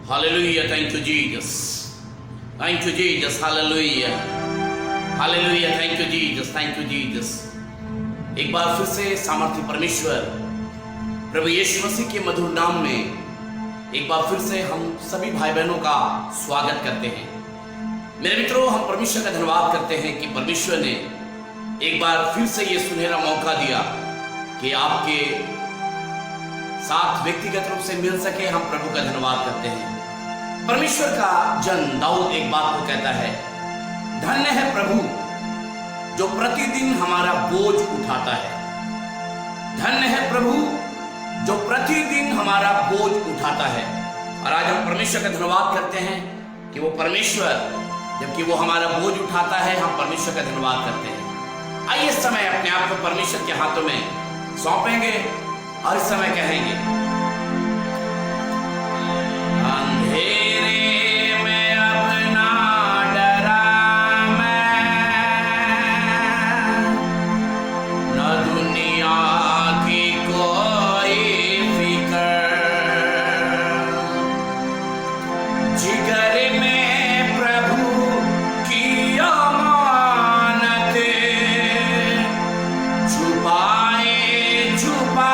Hallelujah. Thank you, Jesus. Thank you, Jesus. Hallelujah. Hallelujah. Thank you, Jesus. Thank you, Jesus. एक बार फिर से सामर्थ्य परमेश्वर प्रभु यीशु मसीह के मधुर नाम में एक बार फिर से हम सभी भाई बहनों का स्वागत करते हैं। मेरे मित्रों, हम परमेश्वर का धन्यवाद करते हैं कि परमेश्वर ने एक बार फिर से ये सुनहरा मौका दिया कि आपके साथ व्यक्तिगत रूप से मिल सके। हम प्रभु का धन्यवाद करते हैं। परमेश्वर का जन दाऊद एक बात को कहता है, धन्य है प्रभु जो प्रतिदिन हमारा बोझ उठाता है। धन्य है प्रभु जो प्रतिदिन हमारा बोझ उठाता है। और आज हम परमेश्वर का धन्यवाद करते हैं कि वो परमेश्वर जबकि वो हमारा बोझ उठाता है, हम परमेश्वर का धन्यवाद करते हैं। आइए इस समय अपने आप को परमेश्वर के हाथों में सौंपेंगे और इस समय कहेंगे, अंधेरे में अब ना डरा मैं, न दुनिया की कोई फिक्र, जिगर में प्रभु की अमानत, छुपाए छुपा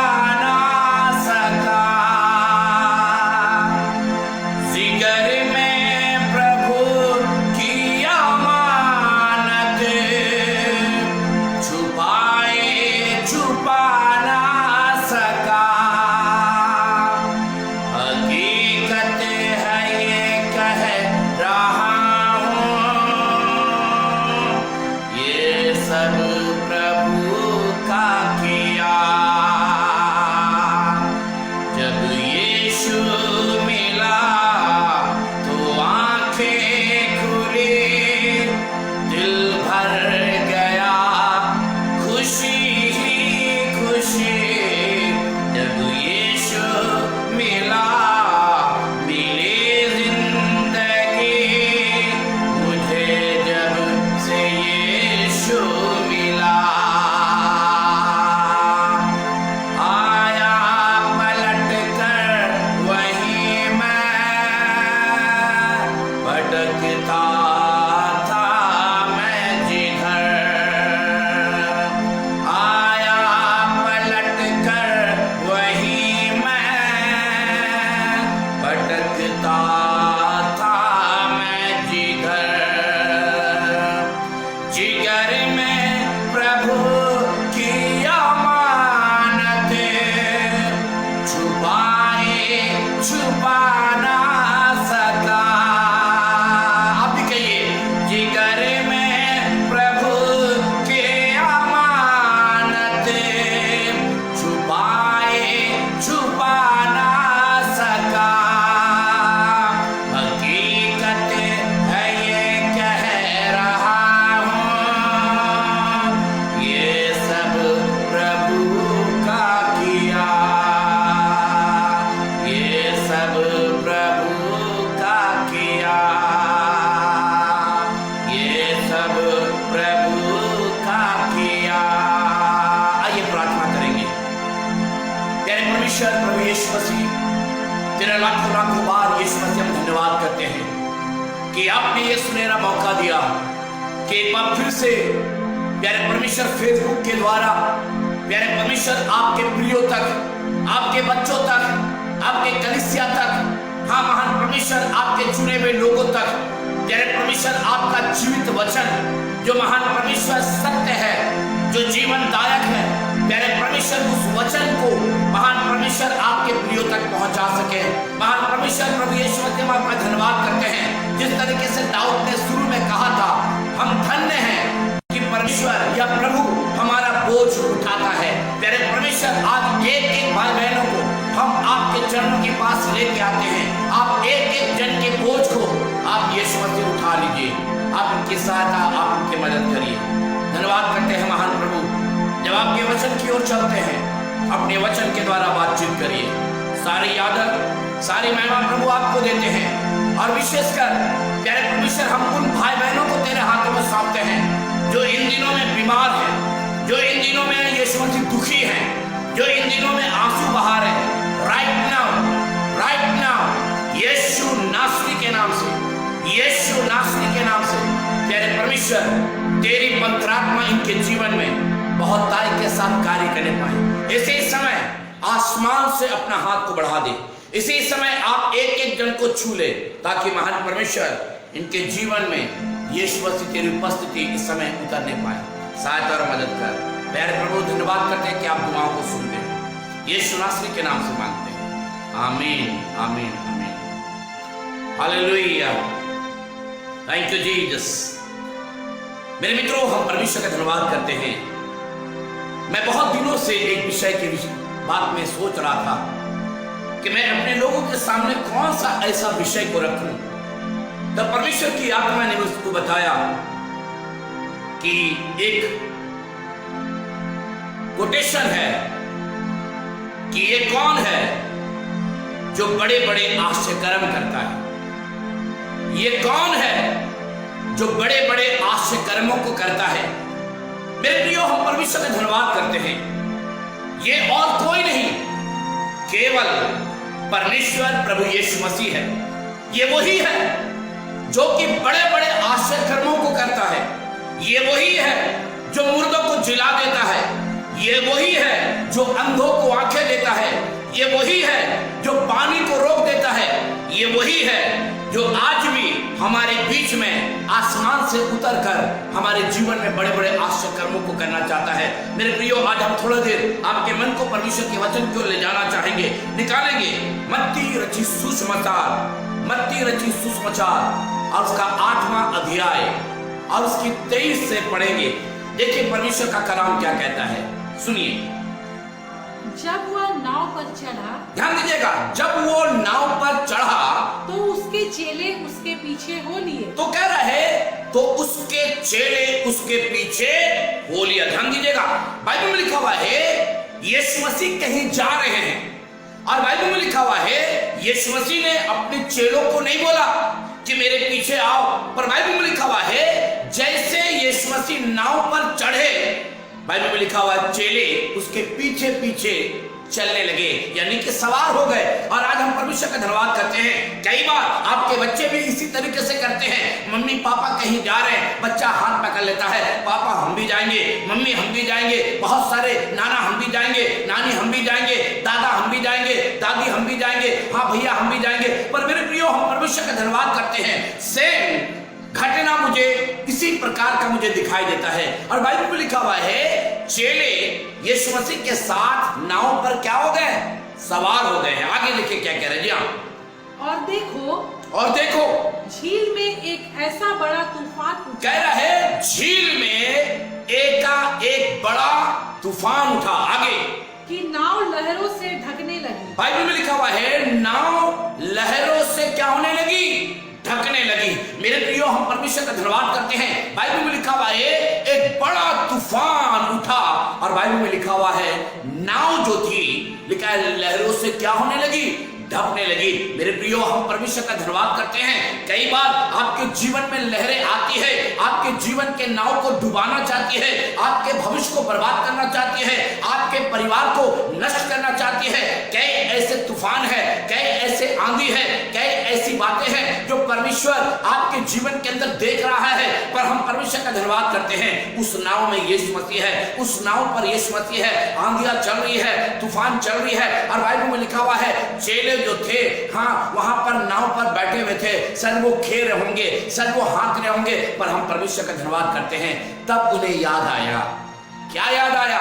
प्रभु यीशु मसीह, तेरा लाखों लाखों बार यीशु मसीह हम धन्यवाद करते हैं कि आपने ये सुनहरा मौका दिया कि एक बार फिर से प्यारे परमेश्वर फेसबुक के द्वारा प्यारे परमेश्वर आपके प्रियो तक, आपके बच्चों तक, आपके कलीसिया तक, हाँ महान परमेश्वर आपके चुने हुए लोगों तक प्यारे परमेश्वर आपका जीवित वचन जो महान परमेश्वर सत्य है, जो जीवनदायक है, प्यारे परमेश्वर उस वचन को महान परमेश्वर आपके प्रियो तक पहुंचा सके। महान परमेश्वर प्रभु यीशु मसीह हम आपका धन्यवाद करते हैं। जिस तरीके से दाऊद ने शुरू में कहा था, हम धन्य हैं कि परमेश्वर या प्रभु हमारा बोझ उठाता है। प्यारे परमेश्वर आज एक एक भाई बहनों को हम आपके चरणों के पास लेके आते हैं। आप एक एक जन के बोझ को आप यीशु मसीह उठा लीजिए। आप उनकी सहायता, आप उनकी मदद करिए। धन्यवाद करते हैं महान प्रभु, जब आपके वचन की ओर चलते हैं अपने वचन के द्वारा बातचीत करिए। सारी आदर सारी महिमा प्रभु आपको देते हैं और विशेषकर प्यारे परमेश्वर हम उन भाई बहनों को तेरे हाथों में सौंपते हैं जो इन दिनों में बीमार हैं, जो इन दिनों में यीशु मसीह दुखी हैं, जो इन दिनों में आंसू बहा रहे हैं। राइट नाउ यीशु परमेश्वर तेरी पवित्र आत्मा इनके जीवन में बहुत तारीफ के साथ कार्य करने पाए। इसी समय आसमान से अपना हाथ को बढ़ा दे, इसी समय आप एक एक जन को छू ले, ताकि महान परमेश्वर इनके जीवन में यीशु मसीह तेरी उपस्थिति इस समय उतरने पाए। सहायता और मदद कर। प्यारे प्रभु, धन्यवाद करते हैं कि आप दुआओं को सुनते हैं। यीशु नासरी के नाम से मांगते हैं, आमीन आमीन आमीन। Hallelujah, thank you Jesus. मेरे मित्रों, हम परमेश्वर का धन्यवाद करते हैं। मैं बहुत दिनों से एक विषय के बात में सोच रहा था कि मैं अपने लोगों के सामने कौन सा ऐसा विषय को रखूं। तब परमेश्वर की आत्मा ने मुझको बताया कि एक कोटेशन है कि ये कौन है जो बड़े बड़े आश्चर्यकर्म करता है। ये कौन है जो बड़े बड़े आश्चर्यकर्मों को करता है। मेरे प्रियो, हम परमेश्वर का धन्यवाद करते हैं। ये और कोई नहीं, केवल परमेश्वर प्रभु यीशु मसीह है। ये वही है जो कि बड़े बड़े आश्चर्यकर्मों को करता है। ये वही है जो मुर्दों को जिला देता है। ये वही है जो अंधों को आंखें देता है। ये वही है जो पानी को रोक देता है। ये वही है जो आज भी हमारे बीच में आसमान से उतरकर हमारे जीवन में बड़े बड़े आश्चर्य कर्मों को करना चाहता है। मेरे प्रियो, आज हम थोड़ा देर आपके मन को परमेश्वर के वचन की ओर ले जाना चाहेंगे, निकालेंगे मत्ती रचित सुसमाचार और उसका 8वां अध्याय और उसकी 23 से पढ़ेंगे। देखिए परमेश्वर का कलाम क्या कहता है, सुनिए। जब वह नाव पर चढ़ा, ध्यान दीजिएगा, जब वो नाव पर चढ़ा तो उसके चेले उसके पीछे हो लिए। तो कह रहे तो उसके चेले उसके पीछे हो लिया। ध्यान दीजिएगा, बाइबल में लिखा हुआ है यीशु मसीह कहीं जा रहे हैं और बाइबल में लिखा हुआ है यीशु मसीह ने अपने चेलों को नहीं बोला कि मेरे पीछे आओ, पर बाइबल में लिखा हुआ है जैसे यीशु मसीह नाव पर चढ़े, बाइबल में लिखा हुआ चेले उसके पीछे पीछे चलने लगे, यानी कि सवार हो गए। और आज हम परमेश्वर का धन्यवाद करते हैं। कई बार आपके बच्चे भी इसी तरीके से करते हैं। मम्मी पापा कहीं जा रहे हैं, बच्चा हाथ पकड़ लेता है, पापा हम भी जाएंगे, मम्मी हम भी जाएंगे, बहुत सारे नाना हम भी जाएंगे, नानी हम भी जाएंगे, दादा हम भी जाएंगे, दादी हम भी जाएंगे, हाँ भैया हम भी जाएंगे। पर मेरे प्रियो, हम परमेश्वर का धन्यवाद करते हैं, सेम घटना मुझे इसी प्रकार का मुझे दिखाई देता है। और बाइबल में लिखा हुआ है चेले यीशु मसीह के साथ नाव पर क्या हो गए, सवार हो गए हैं। आगे लिखे क्या कह रहे हैं जी। और देखो झील में एक ऐसा बड़ा तूफान उठा। कह रहा है झील में एक बड़ा तूफान उठा। आगे कि नाव लहरों से ढकने लगी। बाइबल में लिखा हुआ है नाव लहरों से क्या होने लगी, ढकने लगी। मेरे प्रियो, हम परमेश्वर का धन्यवाद करते हैं। बाइबल में लिखा हुआ है एक बड़ा तूफान उठा और बाइबल में लिखा हुआ है नाव जो थी, लिखा है लहरों से क्या होने लगी, ढकने लगी। मेरे प्रियो, हम परमेश्वर का धन्यवाद करते हैं। कई बार आपके जीवन में लहरें आती है, आपके जीवन के नाव को डुबाना चाहती है, आपके भविष्य को बर्बाद करना चाहती है, आपके परिवार को नष्ट करना चाहती है। कई ऐसे तूफान है, कई ऐसे आंधी है, कई ऐसी बातें हैं जो परमेश्वर आपके जीवन के अंदर देख रहा है। पर हम परमेश्वर का धन्यवाद करते हैं, उस नाव में यीशु मसीह है, उस नाव पर यीशु मसीह है। आंधियां चल रही है, तूफान चल रही है और बाइबल में लिखा हुआ है चेले जो थे, हाँ वहां पर नाव पर बैठे हुए थे, सर वो खेल रहे होंगे, सर वो हाँक रहे होंगे। पर हम परमेश्वर का धन्यवाद करते हैं, तब उन्हें याद आया। क्या याद आया?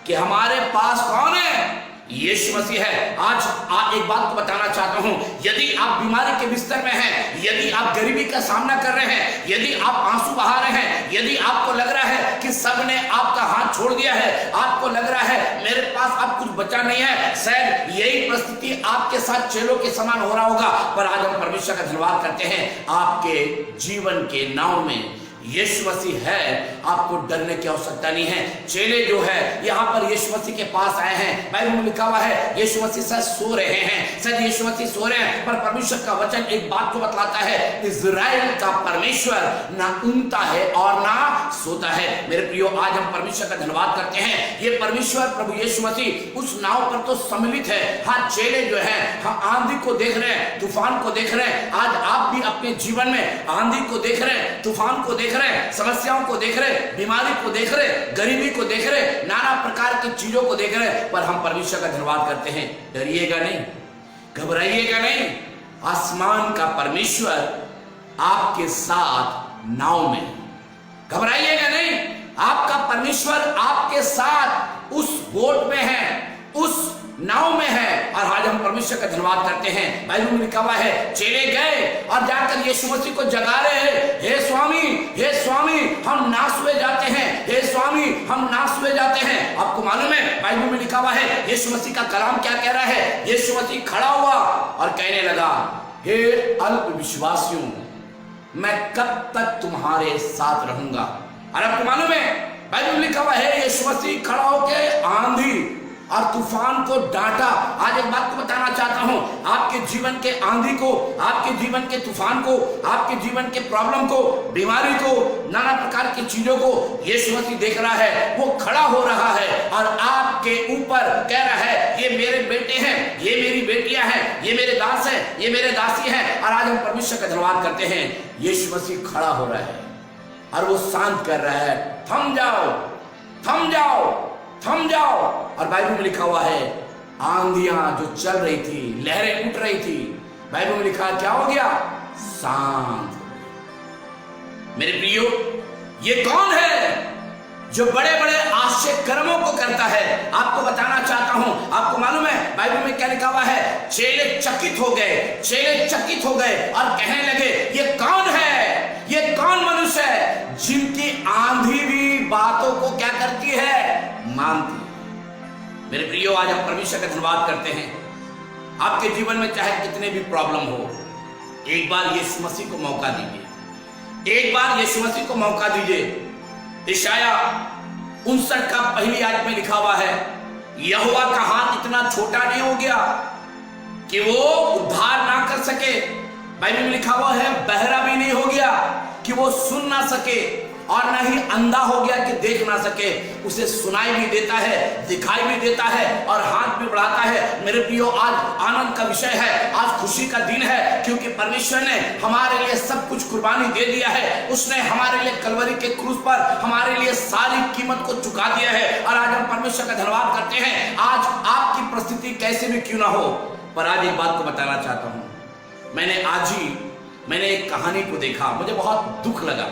कि हमारे पास कौन है, यीशु मसीह है। आज एक बात को बताना चाहता हूं, यदि आप बीमारी के बिस्तर में हैं, यदि आप गरीबी का सामना कर रहे हैं, यदि आप आंसू बहा रहे हैं, यदि आपको लग रहा है कि सबने आपका हाथ छोड़ दिया है, आपको लग रहा है मेरे पास अब कुछ बचा नहीं है, शायद यही परिस्थिति आपके साथ चेलों के समान हो रहा होगा। पर आज हम परमेश्वर का धन्यवाद करते हैं, आपके जीवन के नाव में यीशु मसीह है, आपको डरने की आवश्यकता नहीं है। चेले जो है यहाँ पर यीशु मसीह के पास आए हैं। बाइबल में लिखा हुआ है यीशु मसीह शायद सो रहे हैं, शायद यीशु मसीह सो रहे हैं, पर परमेश्वर का वचन एक बात को बतलाता है, इज़राइल का परमेश्वर ना ऊँघता है और ना सोता है। मेरे प्रियो, आज हम परमेश्वर का धन्यवाद करते हैं, ये परमेश्वर प्रभु यीशु मसीह उस नाव पर तो सम्मिलित है। हाँ, चेले जो है हाँ आंधी को देख रहे हैं, तूफान को देख रहे हैं। आज आप भी अपने जीवन में आंधी को देख रहे हैं, तूफान को देख देख रहे हैं, समस्याओं को देख रहे हैं, बीमारी को देख रहे हैं, गरीबी को देख रहे हैं, नाना प्रकार की चीजों को देख रहे हैं, पर हम परमेश्वर का धन्यवाद करते हैं। डरिएगा नहीं, घबराइएगा नहीं, आसमान का परमेश्वर आपके साथ नाव में। घबराइएगा नहीं, आपका परमेश्वर आपके साथ उस बोट में है, उस नाव में है। और आज हम परमेश्वर का धन्यवाद करते हैं। बाइबल में लिखा हुआ है, चेले गए और जाकर यीशु मसीह को जगा रहे हैं, हे स्वामी हम नाश हुए जाते हैं, हे स्वामी हम नाश हुए जाते हैं। आपको मालूम है बाइबल में लिखा हुआ है यीशु मसीह का कलाम क्या कह रहा है? यीशु मसीह खड़ा हुआ और कहने लगा, हे अल्प विश्वासियों, मैं कब तक तुम्हारे साथ रहूंगा। और आपको मालूम है बाइबल में लिखा हुआ है यीशु मसीह खड़ा होकर आंधी और तूफान को डांटा। आज एक बात को बताना चाहता हूं, आपके जीवन के आंधी को, आपके जीवन के तूफान को, आपके जीवन के प्रॉब्लम को, बीमारी को, नाना प्रकार की चीजों को यीशु मसीह देख रहा है, वो खड़ा हो रहा है और आपके ऊपर कह रहा है, ये मेरे बेटे हैं, ये मेरी बेटियां हैं, ये मेरे दास हैं, ये मेरे दासी हैं। और आज हम परमेश्वर का धन्यवाद करते हैं, यीशु मसीह खड़ा हो रहा है और वो शांत कर रहा है, थम जाओ, थम जाओ, थम जाओ। और बाइबल में लिखा हुआ है आंधियां जो चल रही थी, लहरें उठ रही थी, बाइबल में लिखा क्या हो गया? शांत। मेरे प्रियो, ये कौन है जो बड़े बड़े आश्चर्य कर्मों को करता है? आपको बताना चाहता हूं, आपको मालूम है बाइबल में क्या लिखा हुआ है? चेले चकित हो गए, चेले चकित हो गए और कहने लगे, ये कौन है, ये कौन मनुष्य है जिनकी आंधी भी बातों को क्या करती है? मानती। मेरे प्रियो, आज हम परमेश्वर का धन्यवाद करते हैं। आपके जीवन में चाहे कितने भी प्रॉब्लम हो, एक बार यीशु मसीह को मौका दीजिए, एक बार यीशु मसीह को मौका दीजिए। इशाया 59 का पहली आयत में लिखा हुआ है, यहोवा का हाथ इतना छोटा नहीं हो गया कि वो उद्धार ना कर सके। बाइबल में लिखा हुआ है, बहरा भी नहीं हो गया कि वो सुन ना सके, और न ही अंधा हो गया कि देख ना सके। उसे सुनाई भी देता है, दिखाई भी देता है और हाथ भी बढ़ाता है। मेरे प्रियो, आज आनंद का विषय है, आज खुशी का दिन है, क्योंकि परमेश्वर ने हमारे लिए सब कुछ कुर्बानी दे दिया है। उसने हमारे लिए कलवरी के क्रूस पर हमारे लिए सारी कीमत को चुका दिया है। और आज हम परमेश्वर का धन्यवाद करते हैं। आज आपकी परिस्थिति कैसे भी क्यों ना हो, पर आज एक बात को बताना चाहता हूं। मैंने एक कहानी को देखा, मुझे बहुत दुख लगा।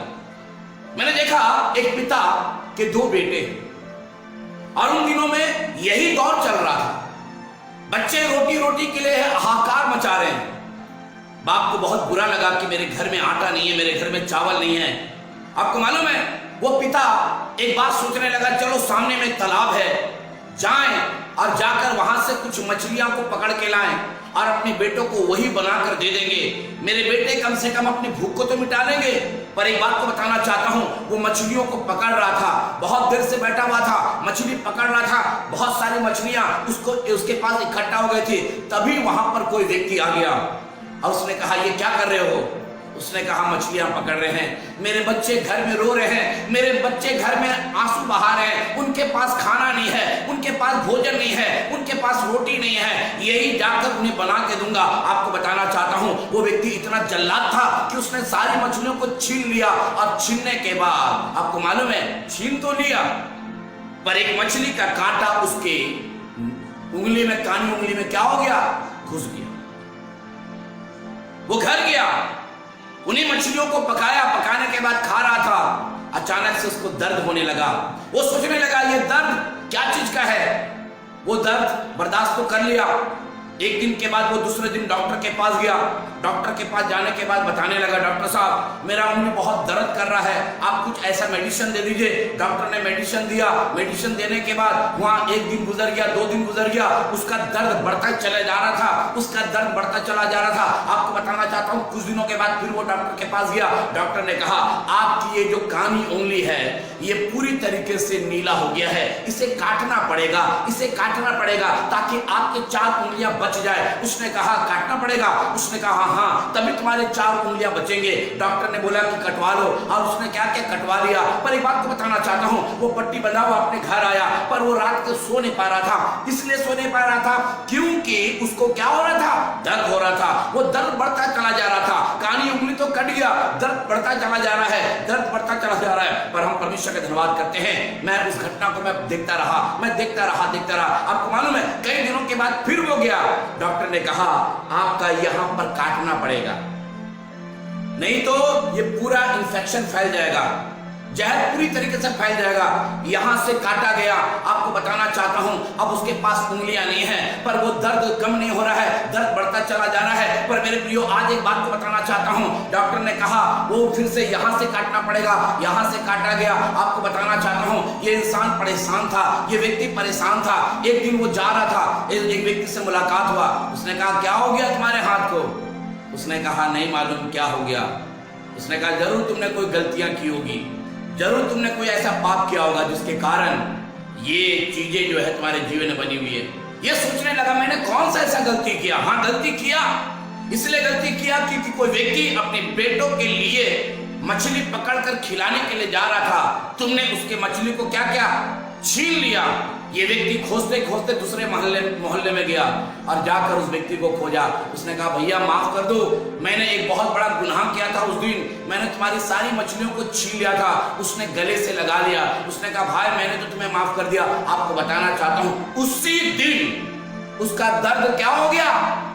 मैंने देखा एक पिता के 2 बेटे और उन दिनों में यही दौर चल रहा था। बच्चे रोटी रोटी के लिए हाहाकार मचा रहे हैं। बाप को बहुत बुरा लगा कि मेरे घर में आटा नहीं है, मेरे घर में चावल नहीं है। आपको मालूम है, वो पिता एक बात सोचने लगा, चलो सामने में तालाब है, जाएं और जाकर वहां से कुछ मछलियां को पकड़ के लाएं और अपने बेटों को वही बनाकर दे देंगे। मेरे बेटे कम से कम अपनी भूख को तो मिटा लेंगे। पर एक बात को बताना चाहता हूं, वो मछलियों को पकड़ रहा था, बहुत देर से बैठा हुआ था, मछली पकड़ रहा था। बहुत सारी मछलियां उसके पास इकट्ठा हो गई थी। तभी वहां पर कोई व्यक्ति आ गया और उसने कहा, ये क्या कर रहे हो? उसने कहा, मछलियां पकड़ रहे हैं, मेरे बच्चे घर में रो रहे हैं, मेरे बच्चे घर में आंसू बहा रहे हैं, उनके पास खाना नहीं है, उनके पास भोजन नहीं है, उनके पास रोटी नहीं है, यही जाकर उन्हें बना के दूंगा। आपको बताना चाहता हूं, वो व्यक्ति इतना जल्लाद था कि उसने सारी मछलियों को छीन लिया और छीनने के बाद आपको मालूम है, छीन तो लिया, पर एक मछली का कांटा उसके उंगली में, कानी उंगली में क्या हो गया? घुस गया। वो घर गया, उन्हीं मछलियों को पकाया, पकाने के बाद खा रहा था। अचानक से उसको दर्द होने लगा। वो सोचने लगा, ये दर्द क्या चीज का है? वो दर्द बर्दाश्त तो कर लिया। एक दिन के बाद वो दूसरे दिन डॉक्टर के पास गया। डॉक्टर के पास जाने के बाद बताने लगा, डॉक्टर साहब मेरा उंगली बहुत दर्द कर रहा है, आप कुछ ऐसा मेडिसिन दे दीजिए। डॉक्टर ने मेडिसिन दिया। मेडिसिन देने के बाद वहाँ 1 दिन गुजर गया, 2 दिन गुजर गया, उसका दर्द बढ़ता चला जा रहा था, उसका दर्द बढ़ता चला जा रहा था। आपको बताना चाहता हूँ, कुछ दिनों के बाद फिर वो डॉक्टर के पास गया। डॉक्टर ने कहा, आपकी ये जो कानी उंगली है ये पूरी तरीके से नीला हो गया है, इसे काटना पड़ेगा, इसे काटना पड़ेगा ताकि आपके 4 उंगलियां बच जाए। उसने कहा, काटना पड़ेगा? उसने कहा हाँ, तभी तुम्हारे 4 उंगलियां बचेंगे। डॉक्टर ने बोला कि कटवा लो, और उसने क्या क्या कटवा लिया। पर एक बात को बताना चाहता हूँ, वो पट्टी बंधा हुआ अपने घर आया, पर वो रात को सो नहीं पा रहा था। इसलिए सो नहीं पा रहा था क्योंकि उसको क्या हो रहा था? दर्द हो रहा था। वो दर्द बढ़ता चला जा रहा था। कानी उंगली तो कट गया, दर्द बढ़ता चला जा रहा है, दर्द बढ़ता चला जा रहा है, पर हम परमेश्वर का धन्यवाद करते हैं। मैं उस घटना को मैं देखता रहा। आपको मालूम है कई दिनों के बाद फिर वो गया, डॉक्टर ने कहा आपका यहां पर काटना पड़ेगा, नहीं तो ये पूरा इंफेक्शन फैल जाएगा, जहर पूरी तरीके से फैल जाएगा। यहां से काटा गया। आपको बताना चाहता हूं, अब उसके पास उंगलियां नहीं है, पर वो दर्द कम नहीं हो रहा है, दर्द बढ़ता चला जा रहा है। पर मेरे प्रियो, आज एक बात को बताना चाहता हूं, डॉक्टर ने कहा वो फिर से यहां से काटना पड़ेगा, यहां से काटा गया। आपको बताना चाहता हूं, ये इंसान परेशान था, ये व्यक्ति परेशान था। एक दिन वो जा रहा था, एक व्यक्ति से मुलाकात हुआ, उसने कहा क्या हो गया तुम्हारे हाथ को? उसने कहा नहीं मालूम क्या हो गया। उसने कहा जरूर तुमने कोई गलतियां की होगी, जरूर तुमने कोई ऐसा पाप किया होगा जिसके कारण ये चीजें जो है तुम्हारे जीवन में बनी हुई है। ये सोचने लगा मैंने कौन सा ऐसा गलती किया। हाँ, गलती किया, इसलिए गलती किया क्योंकि कोई व्यक्ति अपने बेटों के लिए मछली पकड़कर खिलाने के लिए जा रहा था, तुमने उसके मछली को क्या किया? छीन लिया। ये व्यक्ति खोजते खोजते दूसरे मोहल्ले में गया और जाकर उस व्यक्ति को खोजा। उसने कहा भैया माफ कर दो, मैंने एक बहुत बड़ा गुनाह किया था उस दिन, मैंने तुम्हारी सारी मछलियों को छीन लिया था। उसने गले से लगा लिया। उसने कहा भाई मैंने तो तुम्हें माफ कर दिया। आपको बताना चाहता हूं उसी दिन उसका दर्द क्या हो गया?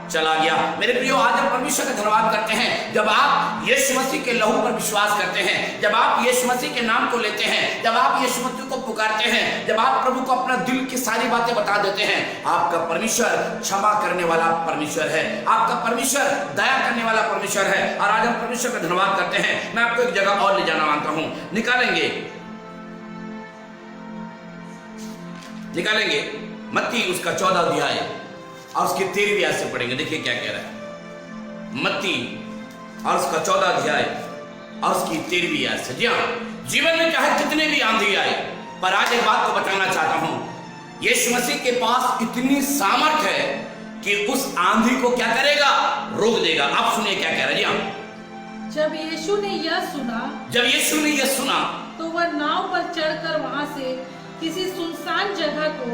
चला गया। मेरे प्रियो, आज हम परमेश्वर का धन्यवाद करते हैं जब आप यीशु मसीह के लहू पर विश्वास करते हैं, जब आप यीशु मसीह के नाम को लेते हैं, जब आप यीशु मसीह को पुकारते हैं, जब आप प्रभु को अपना दिल की सारी बातें बता देते हैं। आपका परमेश्वर क्षमा करने वाला परमेश्वर है, आपका परमेश्वर दया करने वाला परमेश्वर है। और आज हम परमेश्वर का धन्यवाद करते हैं। मैं आपको एक जगह और ले जाना मांगता हूं, निकालेंगे मत्ती उसका 14 अध्याय और उसकी 13वीं आयत से पढ़ेंगे। देखिए क्या कह रहा है मत्ती और उसका 14 अध्याय और उसकी 13वीं आयत से। जी हाँ, जीवन में चाहे कितने भी आंधी आए, पर आज एक बात को बताना चाहता हूं, यीशु मसीह के पास इतनी सामर्थ है कि उस आंधी को क्या करेगा? रोक देगा। आप सुनिए क्या कह रहा है। जी हाँ, जब यीशु ने यह सुना तो वह नाव पर चढ़कर वहां से किसी सुनसान जगह को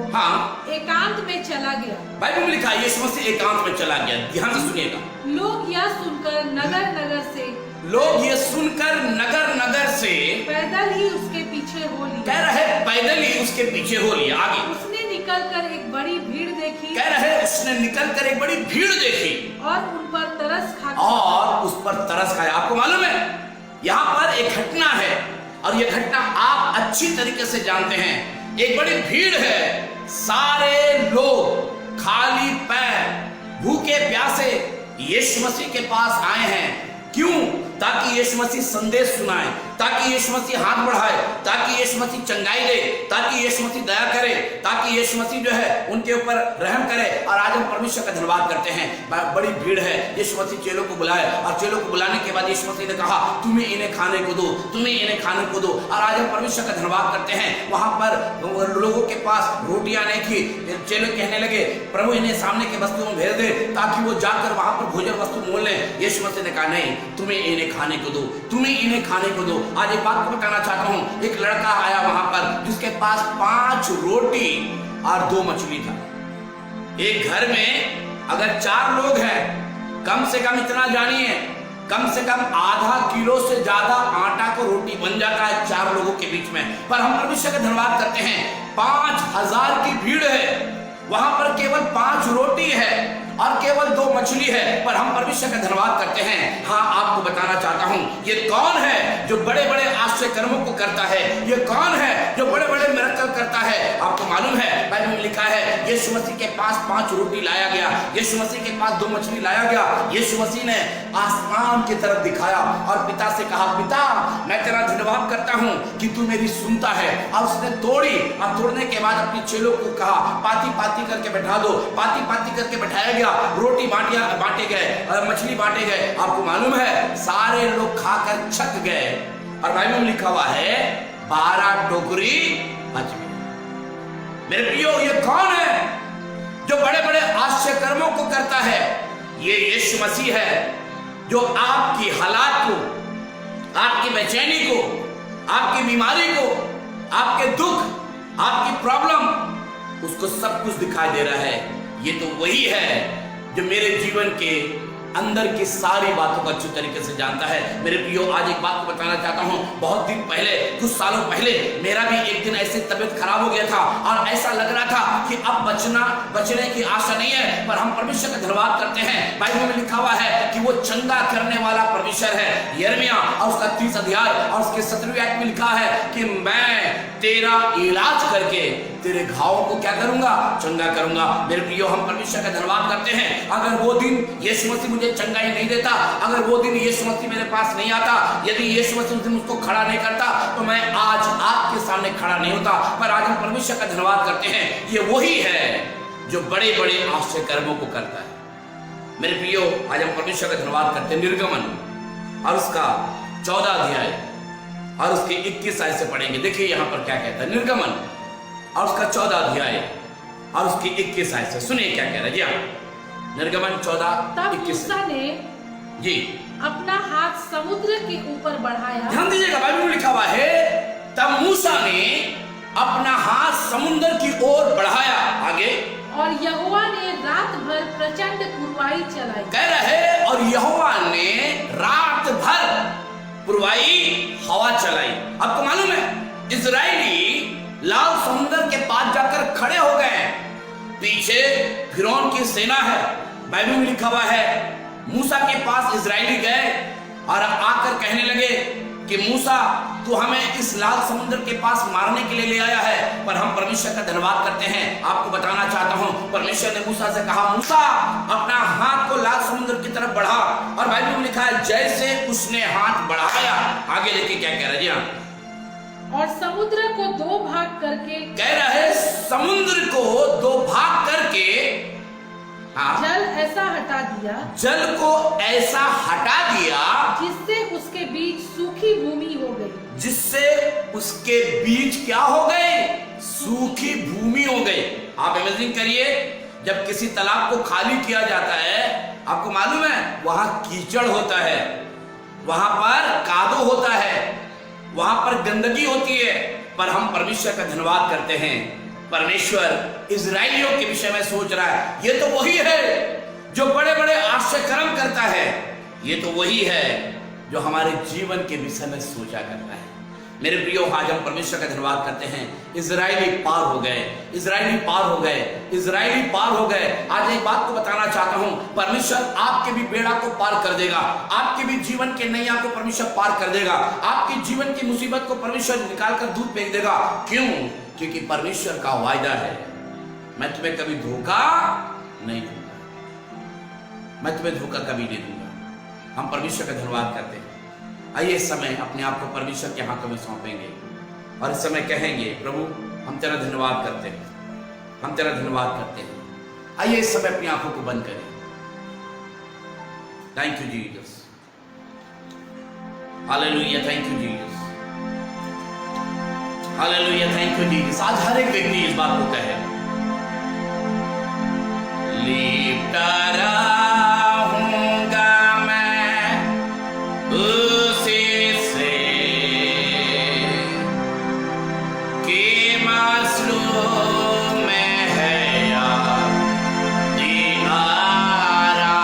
एकांत में चला गया। बाइबल में लिखा है यीशु मसीह एकांत में चला गया। ध्यान से सुनिएगा। लोग यह सुनकर नगर नगर से पैदल ही उसके पीछे हो लिए। कह रहे पैदल ही उसके पीछे हो लिया। आगे उसने निकलकर एक बड़ी भीड़ देखी। कह रहे उसने निकलकर एक बड़ी भीड़ देखी और उस पर तरस खाया। आपको मालूम है यहाँ पर एक घटना है और ये घटना आप अच्छी तरीके से जानते हैं। एक बड़ी भीड़ है, सारे लोग खाली पैर भूखे प्यासे यीशु मसीह के पास आए हैं। क्यों? ताकि यीशु मसीह संदेश सुनाए, ताकि यीशु मसीह हाथ बढ़ाए, ताकि यीशु मसीह चंगाई दे, ताकि यीशु मसीह दया करे, ताकि यीशु मसीह जो है उनके ऊपर रहम करे। और आज हम परमेश्वर का धन्यवाद करते हैं। बड़ी भीड़ है। यीशु मसीह चेलों को बुलाए और चेलों को बुलाने के बाद यीशु मसीह ने कहा तुम्हें इन्हें खाने को दो, तुम्हें इन्हें खाने को दो। और आज हम परमेश्वर का धन्यवाद करते हैं। वहां पर लोगों के पास रोटियां नहीं थी। चेले कहने लगे प्रभु इन्हें सामने के वस्तु में भेज दे ताकि वो जाकर वहां पर भोजन वस्तु मोल लें। यीशु मसीह ने कहा नहीं, तुम्हें इन्हें खाने को दो, तुम्हें इन्हें खाने को दो। आज एक बात को बताना चाहता हूं, एक लड़का आया वहां पर जिसके पास 5 रोटी और 2 मछली था। एक घर में अगर 4 लोग हैं, कम से कम इतना जानिए, कम से कम आधा किलो से ज्यादा आटा को रोटी बन जाता है 4 लोगों के बीच में। पर हम परमेश्वर का धन्यवाद करते हैं, 5000 की भीड़ है, वहां पर केवल 5 रोटी है और केवल 2 मछली है। पर हम परमेश्वर का धन्यवाद करते हैं। हाँ, आपको बताना चाहता हूं, ये कौन है जो बड़े बड़े आश्चर्य कर्मों को करता है? ये कौन है जो बड़े बड़े मिरेकल करता है? आपको मालूम है बाइबल में लिखा है यीशु मसीह के पास 5 रोटी लाया गया, यीशु मसीह के पास 2 मछली लाया गया। यीशु मसीह ने आसमान की तरफ दिखाया और पिता से कहा पिता मैं तेरा धन्यवाद करता हूं कि तू मेरी सुनता है। और उसने तोड़ी और तोड़ने के बाद अपने चेलों को कहा पाती पाती करके बैठा दो। पाती पाती करके बैठाया गया, रोटी बांटे गए, मछली बांटे गए। आपको मालूम है सारे लोग खाकर छक गए। और बाइबल में लिखा हुआ है 12 टोकरी बच गई। मेरे प्रियो, ये कौन है जो बड़े बड़े आश्चर्य कर्मों को करता है? ये यीशु मसीह है जो आपकी हालात को, आपकी बेचैनी को, आपकी बीमारी को, आपके दुख, आपकी प्रॉब्लम, उसको सब कुछ दिखाई दे रहा है। ये तो वही है जो मेरे जीवन के अंदर की सारी बातों को अच्छी तरीके से जानता है। मेरे प्रियो, आज एक बात को बताना चाहता हूँ। बहुत दिन पहले, कुछ सालों पहले मेरा भी एक दिन ऐसे तबीयत खराब हो गया था और ऐसा लग रहा था कि अब बचने की आशा नहीं है। पर हम परमेश्वर का धन्यवाद करते हैं। बाइबल में लिखा हुआ है कि वो चंगा करने वाला परमेश्वर है। यिर्मयाह और उसका 30 अध्याय और उसके 17वें आयत में लिखा है कि मैं तेरा इलाज करके तेरे घावों को क्या करूंगा? चंगा करूंगा। मेरे प्रियो, हम परमेश्वर का धन्यवाद करते हैं। अगर वो दिन यीशु मसीह मुझे चंगाई नहीं देता, अगर वो दिन यीशु मसीह मेरे पास नहीं आता, यदि यीशु मसीह उस दिन मुझको खड़ा नहीं करता, तो मैं आज आपके सामने खड़ा नहीं होता। पर आज हम परमेश्वर का धन्यवाद करते हैं। ये वही है जो बड़े बड़े आश्चर्य कर्मों को करता है। मेरे प्रियो, आज हम परमेश्वर का धन्यवाद करते हैं। निर्गमन और उसका 14 अध्याय और उसके 21 आयत से पढ़ेंगे। देखिए यहाँ पर क्या कहता है। निर्गमन और उसका 14 अध्याय और उसकी 21 आयत से सुनिए क्या कह रहा है। जी हाँ, निर्गमन 14:21 ने जी अपना हाथ समुद्र के ऊपर बढ़ाया। ध्यान दीजिएगा, बाइबल में लिखा हुआ है तब मूसा ने अपना हाथ समुद्र की ओर बढ़ाया। आगे, और यहोवा ने रात भर प्रचंड पुरवाई चलाई। कह रहे और यहोवा ने रात भर पुरवाई हवा चलाई। आपको मालूम है, इजराइली लाल समुद्र के पास जाकर खड़े हो गए। पीछे फिरौन की सेना है। बाइबल में लिखा हुआ है मूसा के पास इजराइली गए और आकर कहने लगे कि मूसा, तू हमें इस लाल समुद्र के पास मारने के लिए ले आया है। पर हम परमेश्वर का धन्यवाद करते हैं। आपको बताना चाहता हूं, परमेश्वर ने मूसा से कहा, मूसा अपना हाथ को लाल समुद्र की तरफ बढ़ा। और बाइबल में लिखा है जैसे उसने हाथ बढ़ाया, आगे देखिए क्या कह रहे हैं। और समुद्र को 2 भाग करके, कह रहे समुद्र को 2 भाग करके जल ऐसा हटा दिया, जल को ऐसा हटा दिया जिससे उसके बीच सूखी भूमि हो गई। जिससे उसके बीच क्या हो गए? सूखी भूमि हो गई। आप इमेजिन करिए, जब किसी तालाब को खाली किया जाता है, आपको मालूम है वहां कीचड़ होता है, वहां पर कादो होता है, वहां पर गंदगी होती है। पर हम परमेश्वर का धन्यवाद करते हैं। परमेश्वर इजराइलियों के विषय में सोच रहा है। ये तो वही है जो बड़े बड़े आश्चर्य कर्म करता है। ये तो वही है जो हमारे जीवन के विषय में सोचा करता है। मेरे प्रियो, आज हम परमेश्वर का धन्यवाद करते हैं। इजराइली पार हो गए, इजराइली पार हो गए, इजराइली पार हो गए। आज एक बात को बताना चाहता हूं, परमेश्वर आपके भी बेड़ा को पार कर देगा। आपके भी जीवन के नैया को परमेश्वर पार कर देगा। आपके जीवन की मुसीबत को परमेश्वर निकाल कर दूर फेंक देगा। क्यों? क्योंकि परमेश्वर का वायदा है, मैं तुम्हें कभी धोखा नहीं दूंगा, मैं तुम्हें धोखा कभी नहीं दूंगा। हम परमेश्वर का धन्यवाद करते हैं। आइए इस समय अपने आप को परमेश्वर के हाथों में सौंपेंगे और इस समय कहेंगे, प्रभु हम तेरा धन्यवाद करते हैं, हम तेरा धन्यवाद करते हैं। आइए इस समय अपनी आंखों को बंद करें। Thank you Jesus, hallelujah, thank you Jesus, hallelujah, thank you Jesus. आज हर एक व्यक्ति इस बात को कहे, लिपटा रहूंगा मैं उसी से कि मसलूब में है यार दीनारा।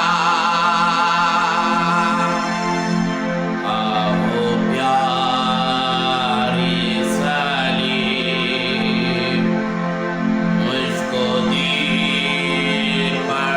आओ प्यारी सलीम मुझको दी पड़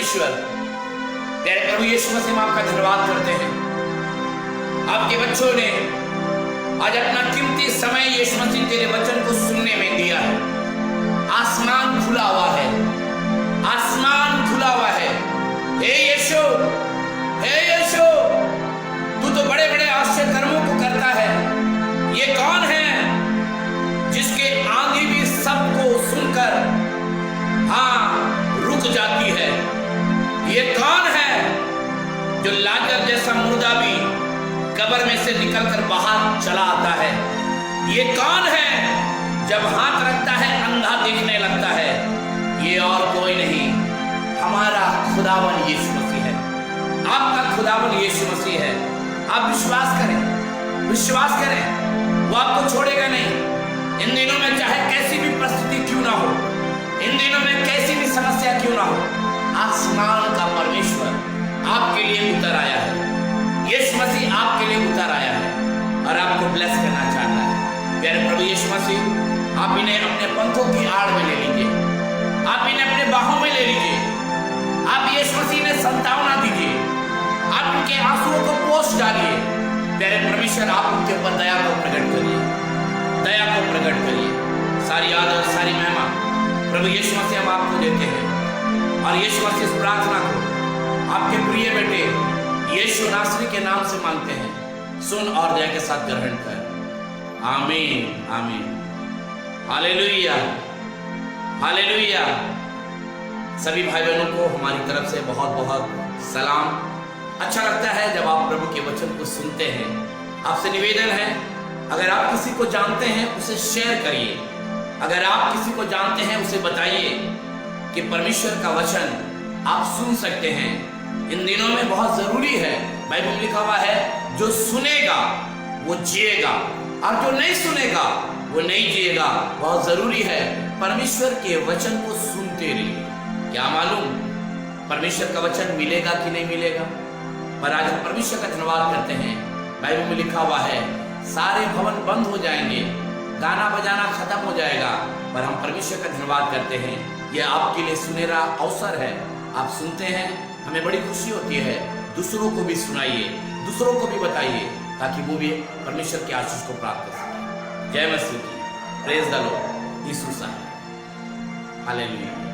परमेश्वर, तेरे प्रभु यीशु मसीह में आपका धन्यवाद करते हैं। आपके बच्चों ने आज अपना कीमती समय यीशु मसीह तेरे वचन को सुनने में दिया है। आसमान खुला हुआ है, आसमान खुला हुआ है। हे यीशु, हे यीशु, तू तो बड़े बड़े आश्चर्य कर्मों को करता है। ये कौन है जिसके आंधी भी सबको सुनकर रुक जाती है? ये कौन है जो लाजर जैसा मुर्दा भी कब्र में से निकलकर बाहर चला आता है? ये कौन है जब हाथ रखता है अंधा देखने लगता है? ये और कोई नहीं, हमारा खुदावन यीशु मसीह है। आपका खुदावन यीशु मसीह है। आप विश्वास करें, विश्वास करें, वो आपको छोड़ेगा नहीं। इन दिनों में चाहे कैसी भी परिस्थिति क्यों ना हो, इन दिनों में कैसी भी समस्या क्यों ना हो, आसमान का परमेश्वर आपके लिए उतर आया है। यीशु मसीह आपके लिए उतर आया है और आपको ब्लेस करना चाहता है। प्यारे प्रभु यीशु मसीह, आप इन्हें अपने पंखों की आड़ में ले लीजिए, आप इन्हें अपने बाहों में ले लीजिए। आप यीशु मसीह ने संतावना दीजिए, आप उनके आंसुओं को पोंछ डालिए। प्यारे परमेश्वर, आप उनके ऊपर दया को प्रकट करिए, दया को प्रकट करिए। सारी आदर और सारी महिमा प्रभु यीशु मसीह हम आपको देते हैं और यीशु मसीह इस प्रार्थना को आपके प्रिय बेटे यीशु नासरी के नाम से मांगते हैं। सुन और दया के साथ ग्रहण कर। आमीन, आमीन, हालेलुया, हालेलुया। सभी भाई बहनों को हमारी तरफ से बहुत बहुत सलाम। अच्छा लगता है जब आप प्रभु के वचन को सुनते हैं। आपसे निवेदन है, अगर आप किसी को जानते हैं उसे शेयर करिए। अगर आप किसी को जानते हैं उसे बताइए कि परमेश्वर का वचन आप सुन सकते हैं। इन दिनों में बहुत जरूरी है। बाइबल में लिखा हुआ है, जो सुनेगा वो जिएगा और जो नहीं सुनेगा वो नहीं जिएगा। बहुत जरूरी है परमेश्वर के वचन को सुनते रहिए। क्या मालूम परमेश्वर का वचन मिलेगा कि नहीं मिलेगा, पर आज हम परमेश्वर का धन्यवाद करते हैं। बाइबल में लिखा हुआ है, सारे भवन बंद हो जाएंगे, गाना बजाना खत्म हो जाएगा, पर हम परमेश्वर का धन्यवाद करते हैं। यह आपके लिए सुनहरा अवसर है। आप सुनते हैं, हमें बड़ी खुशी होती है। दूसरों को भी सुनाइए, दूसरों को भी बताइए, ताकि वो भी परमेश्वर के आशीष को प्राप्त कर सके। जय मसीह की, प्रेज द लॉर्ड, यीशु साहब, हालेलुया।